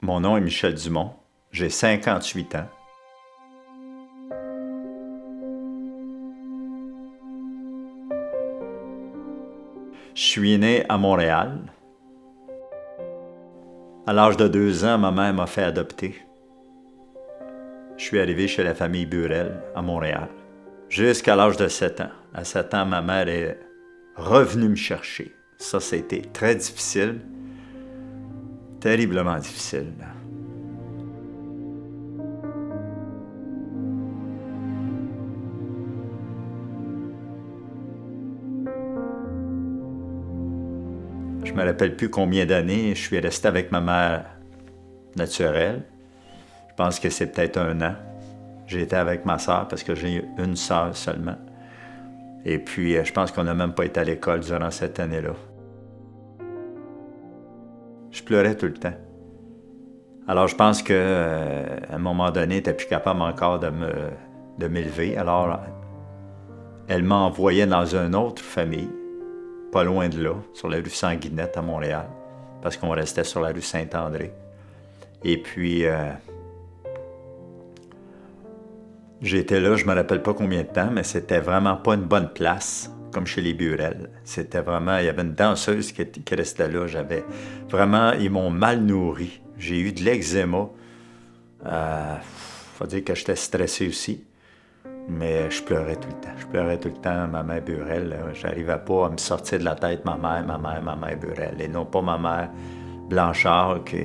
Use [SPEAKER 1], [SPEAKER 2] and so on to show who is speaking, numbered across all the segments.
[SPEAKER 1] Mon nom est Michel Dumont, j'ai 58 ans. Je suis né à Montréal. À l'âge de 2 ans, ma mère m'a fait adopter. Je suis arrivé chez la famille Burel à Montréal. Jusqu'à l'âge de 7 ans. À 7 ans, ma mère est revenue me chercher. Ça a été très difficile, terriblement difficile. Je me rappelle plus combien d'années je suis resté avec ma mère naturelle. Je pense que c'est peut-être 1 an. J'ai été avec ma sœur parce que j'ai une sœur seulement. Et puis, je pense qu'on n'a même pas été à l'école durant cette année-là. Je pleurais tout le temps. Alors, je pense qu'à un moment donné, elle n'était plus capable encore de m'élever. Alors, elle m'a envoyé dans une autre famille, pas loin de là, sur la rue Sanguinette à Montréal, parce qu'on restait sur la rue Saint-André. Et puis, j'étais là, je ne me rappelle pas combien de temps, mais c'était vraiment pas une bonne place, comme chez les Burel. C'était vraiment, il y avait une danseuse qui restait là. Vraiment, ils m'ont mal nourri. J'ai eu de l'eczéma. Faut dire que j'étais stressé aussi. Mais je pleurais tout le temps. Je pleurais tout le temps, ma mère Burel. J'arrivais pas à me sortir de la tête ma mère Burel. Et non pas ma mère Blanchard, qui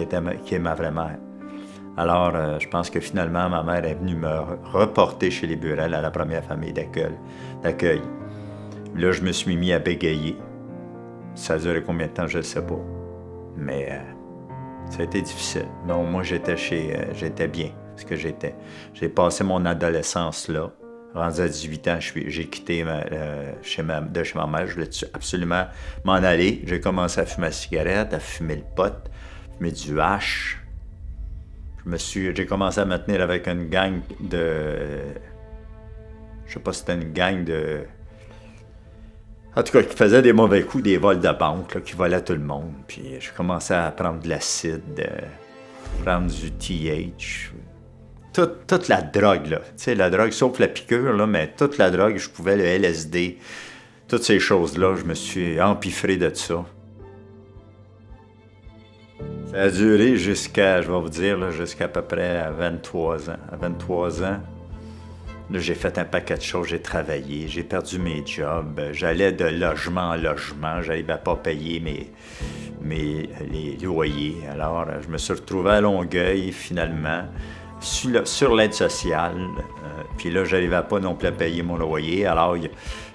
[SPEAKER 1] est ma vraie mère. Alors, je pense que finalement, ma mère est venue me reporter chez les Burel à la première famille d'accueil. Là, je me suis mis à bégayer. Ça a duré combien de temps, je ne sais pas. Mais ça a été difficile. Non, moi, j'étais bien, ce que j'étais. J'ai passé mon adolescence là. Rendu à 18 ans, j'ai quitté de chez ma mère. Je voulais absolument m'en aller. J'ai commencé à fumer la cigarette, à fumer le pot, à fumer du hache. J'ai commencé à me tenir avec une gang de... Je sais pas si c'était une gang de... En tout cas, qui faisait des mauvais coups, des vols de banque, là, qui volaient tout le monde. Puis j'ai commencé à prendre de l'acide, prendre du TH. Toute la drogue, là. Tu sais, la drogue, sauf la piqûre, là, mais toute la drogue, je pouvais, le LSD, toutes ces choses-là, je me suis empiffré de ça. Ça a duré jusqu'à, je vais vous dire, là, jusqu'à peu près 23 ans. À 23 ans, là, j'ai fait un paquet de choses, j'ai travaillé, j'ai perdu mes jobs, j'allais de logement en logement, j'arrivais à pas payer les loyers. Alors, je me suis retrouvé à Longueuil, finalement, sur l'aide sociale. Puis là, j'arrivais pas non plus à payer mon loyer. Alors,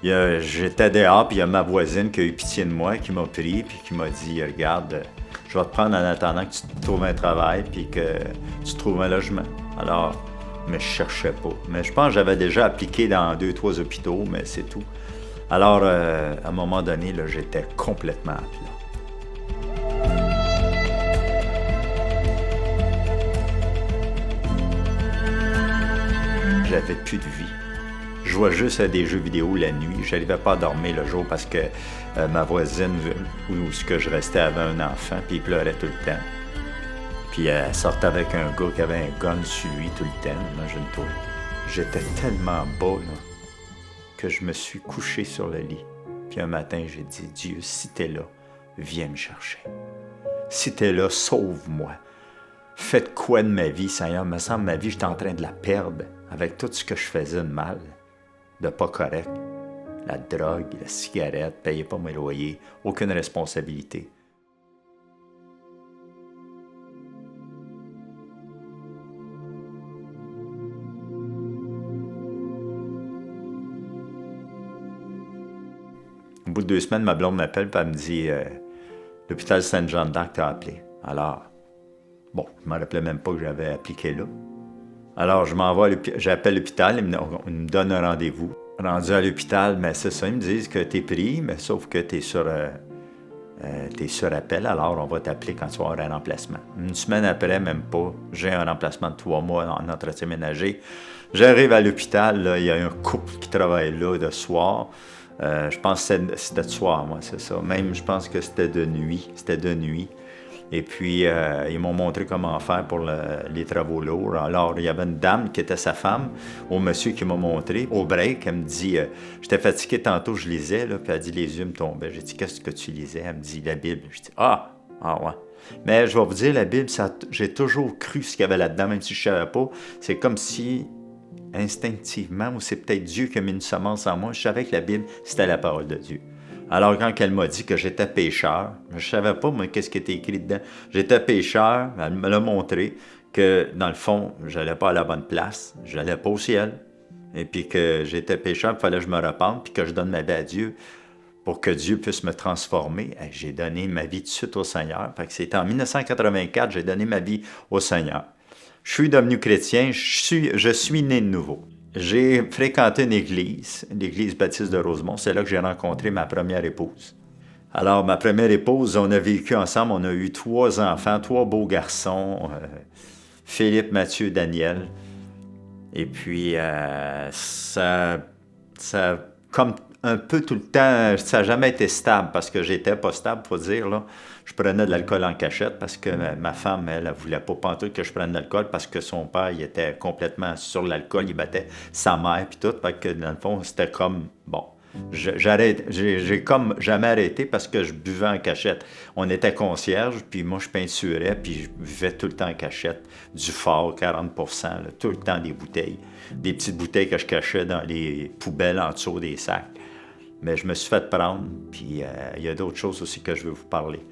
[SPEAKER 1] j'étais dehors, puis il y a ma voisine qui a eu pitié de moi, qui m'a pris, puis qui m'a dit, regarde, je vais te prendre en attendant que tu te trouves un travail, puis que tu trouves un logement. Alors, mais je cherchais pas. Mais je pense que j'avais déjà appliqué dans 2-3 hôpitaux, mais c'est tout. Alors, à un moment donné, là, j'étais complètement à plat. J'avais plus de vie. Je jouais juste à des jeux vidéo la nuit. Je n'arrivais pas à dormir le jour parce que ma voisine, où ce que je restais, avait un enfant, puis il pleurait tout le temps. Puis elle sortait avec un gars qui avait un gun sur lui tout le temps, imagine-toi. J'étais tellement bas, là, que je me suis couché sur le lit. Puis un matin, j'ai dit, Dieu, si t'es là, viens me chercher. Si t'es là, sauve-moi. Faites quoi de ma vie, Seigneur? Il me semble que ma vie, j'étais en train de la perdre avec tout ce que je faisais de mal, de pas correct. La drogue, la cigarette, payais pas mes loyers, aucune responsabilité. Au bout de 2 semaines, ma blonde m'appelle et elle me dit l'hôpital Sainte-Jeanne-d'Arc t'a appelé. Alors, bon, je ne me rappelais même pas que j'avais appliqué là. Alors, j'appelle l'hôpital, ils me donnent un rendez-vous. Rendu à l'hôpital, mais c'est ça, ils me disent que t'es pris, mais sauf que t'es sur appel, alors on va t'appeler quand tu vas avoir un remplacement. 1 semaine après, même pas, j'ai un remplacement de 3 mois en entretien ménager. J'arrive à l'hôpital, là, il y a un couple qui travaille là de soir. Je pense que c'était de soir, moi, c'est ça. Même, je pense que c'était de nuit. Et puis, ils m'ont montré comment faire pour les travaux lourds. Alors, il y avait une dame qui était sa femme, au monsieur qui m'a montré. Au break, elle me dit, j'étais fatigué tantôt, je lisais, là, puis elle dit, les yeux me tombaient. J'ai dit, qu'est-ce que tu lisais? Elle me dit, la Bible. Je dis, ah ouais. Mais je vais vous dire, la Bible, j'ai toujours cru ce qu'il y avait là-dedans, même si je ne savais pas. C'est comme si, instinctivement, ou c'est peut-être Dieu qui a mis une semence en moi, je savais que la Bible, c'était la parole de Dieu. Alors, quand elle m'a dit que j'étais pécheur, je ne savais pas, moi, qu'est-ce qui était écrit dedans. J'étais pécheur, elle me l'a montré, que, dans le fond, je n'allais pas à la bonne place, je n'allais pas au ciel, et puis que j'étais pécheur, il fallait que je me repente, puis que je donne ma vie à Dieu pour que Dieu puisse me transformer. Et j'ai donné ma vie tout de suite au Seigneur. Fait que c'était en 1984, j'ai donné ma vie au Seigneur. Je suis devenu chrétien, je suis né de nouveau. J'ai fréquenté une église, l'église baptiste de Rosemont. C'est là que j'ai rencontré ma première épouse. Alors, ma première épouse, on a vécu ensemble, on a eu 3 enfants, 3 beaux garçons, Philippe, Mathieu, Daniel. Et puis, ça, comme un peu tout le temps, ça n'a jamais été stable parce que j'étais pas stable, il faut dire, là. Je prenais de l'alcool en cachette parce que ma femme, elle ne voulait pas pantoute que je prenne de l'alcool parce que son père, il était complètement sur l'alcool, il battait sa mère puis tout. Fait que dans le fond, c'était comme, bon, j'ai comme jamais arrêté parce que je buvais en cachette. On était concierge, puis moi, je peinturais, puis je buvais tout le temps en cachette. Du fort, 40%, là, tout le temps des bouteilles. Des petites bouteilles que je cachais dans les poubelles en dessous des sacs. Mais je me suis fait prendre, puis il y a d'autres choses aussi que je veux vous parler.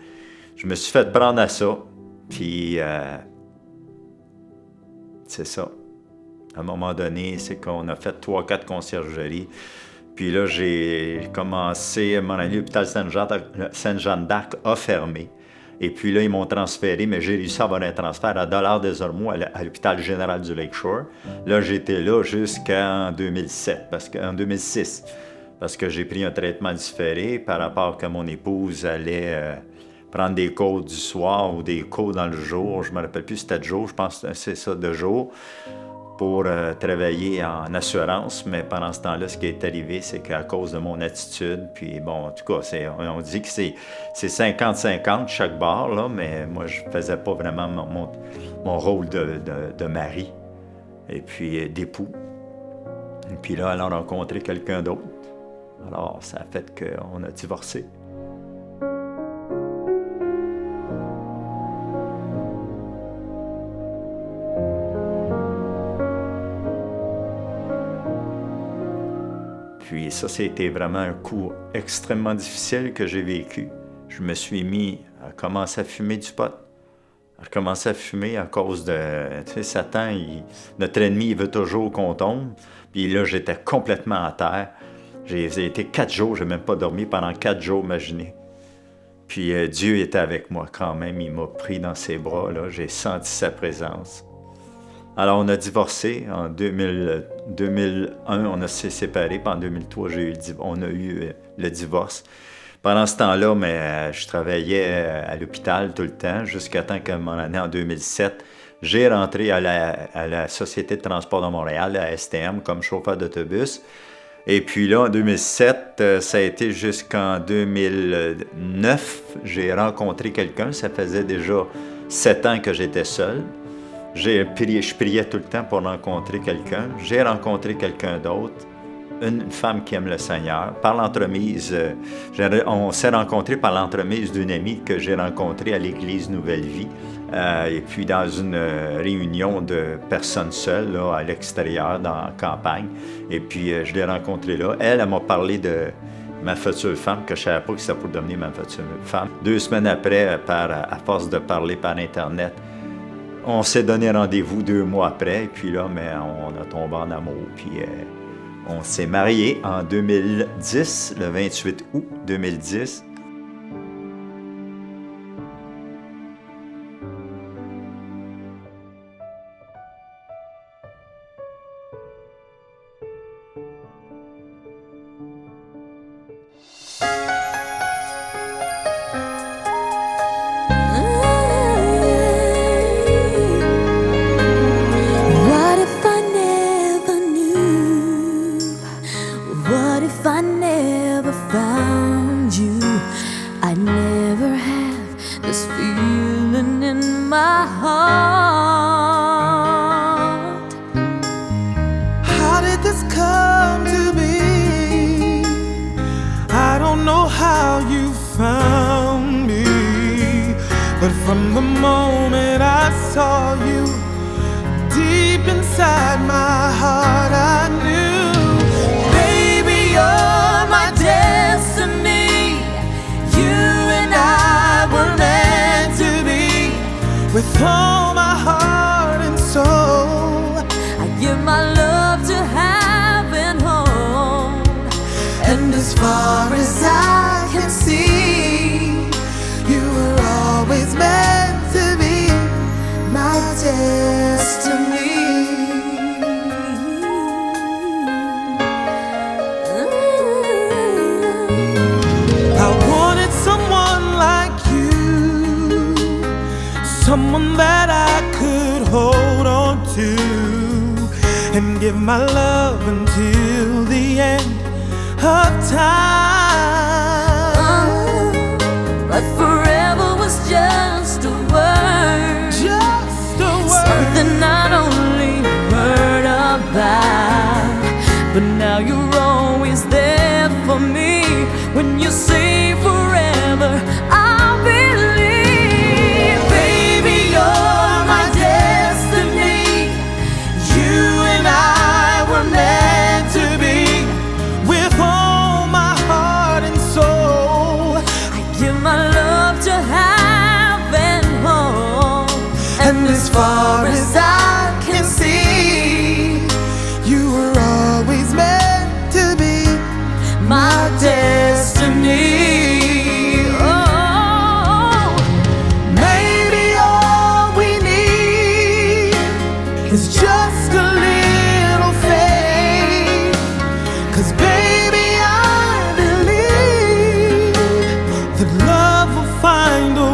[SPEAKER 1] Je me suis fait prendre à ça, puis c'est ça. À un moment donné, c'est qu'on a fait 3-4 conciergeries. Puis là, j'ai commencé, à m'en aller, l'hôpital Sainte-Jeanne d'Arc a fermé. Et puis là, ils m'ont transféré, mais j'ai réussi à avoir un transfert à $des Ormeaux à l'hôpital général du Lakeshore. Là, j'étais là jusqu'en 2006, parce que j'ai pris un traitement différé par rapport que mon épouse allait prendre des cours du soir ou des cours dans le jour. Je ne me rappelle plus si c'était de jour, je pense que c'est ça, de jour, pour travailler en assurance. Mais pendant ce temps-là, ce qui est arrivé, c'est qu'à cause de mon attitude, puis bon, en tout cas, on dit que c'est 50-50 chaque bar, là, mais moi, je ne faisais pas vraiment mon rôle de mari et puis d'époux. Et puis là, elle a rencontré quelqu'un d'autre. Alors, ça a fait qu'on a divorcé. Puis ça, c'était vraiment un coup extrêmement difficile que j'ai vécu. Je me suis mis à commencer à fumer du pot. À commencer à fumer à cause de... Tu sais, Satan, notre ennemi, il veut toujours qu'on tombe. Puis là, j'étais complètement à terre. J'ai été 4 jours, je n'ai même pas dormi pendant 4 jours, imaginez. Puis Dieu était avec moi quand même, il m'a pris dans ses bras, là, j'ai senti sa présence. Alors on a divorcé en 2001, on s'est séparés, puis en 2003, on a eu le divorce. Pendant ce temps-là, je travaillais à l'hôpital tout le temps, jusqu'à temps qu'à mon année en 2007, j'ai rentré à la Société de transport de Montréal, à STM, comme chauffeur d'autobus. Et puis là, en 2007, ça a été jusqu'en 2009, j'ai rencontré quelqu'un. Ça faisait déjà 7 ans que j'étais seul. Je priais tout le temps pour rencontrer quelqu'un. J'ai rencontré quelqu'un d'autre, une femme qui aime le Seigneur. Par l'entremise, on s'est rencontrés par l'entremise d'une amie que j'ai rencontrée à l'église Nouvelle Vie. Et puis dans une réunion de personnes seules, là, à l'extérieur, dans la campagne. Et puis je l'ai rencontrée là. Elle m'a parlé de ma future femme, que je ne savais pas que ça pouvait devenir ma future femme. 2 semaines après, à force de parler par Internet, on s'est donné rendez-vous 2 mois après. Et puis là, on a tombé en amour. Puis on s'est mariés en 2010, le 28 août 2010.
[SPEAKER 2] I never have this feeling my heart.
[SPEAKER 3] How did this come to be? I don't know how you found me, but from the moment I saw you, deep inside my heart I knew,
[SPEAKER 2] Baby, you're my destiny. You and I were meant to be.
[SPEAKER 3] with all my heart and soul.
[SPEAKER 2] I give my love to heaven home.
[SPEAKER 3] And as far as I can see, you were always meant to be my destiny. I wanted someone like you, someone that I could hold on to and give my love until the end of time.
[SPEAKER 2] But forever was just a word,
[SPEAKER 3] Just a word.
[SPEAKER 2] something I'd only heard about. But now you're always there for me. When you say forever, I'll believe. Baby, you're my destiny. You and I were meant to be.
[SPEAKER 3] With all my heart and soul,
[SPEAKER 2] I give my love to heaven home.
[SPEAKER 3] and as far as I can see, you were always meant to be
[SPEAKER 2] my destiny. Oh,
[SPEAKER 3] maybe all we need is just a little faith. 'Cause baby, I believe that love will find a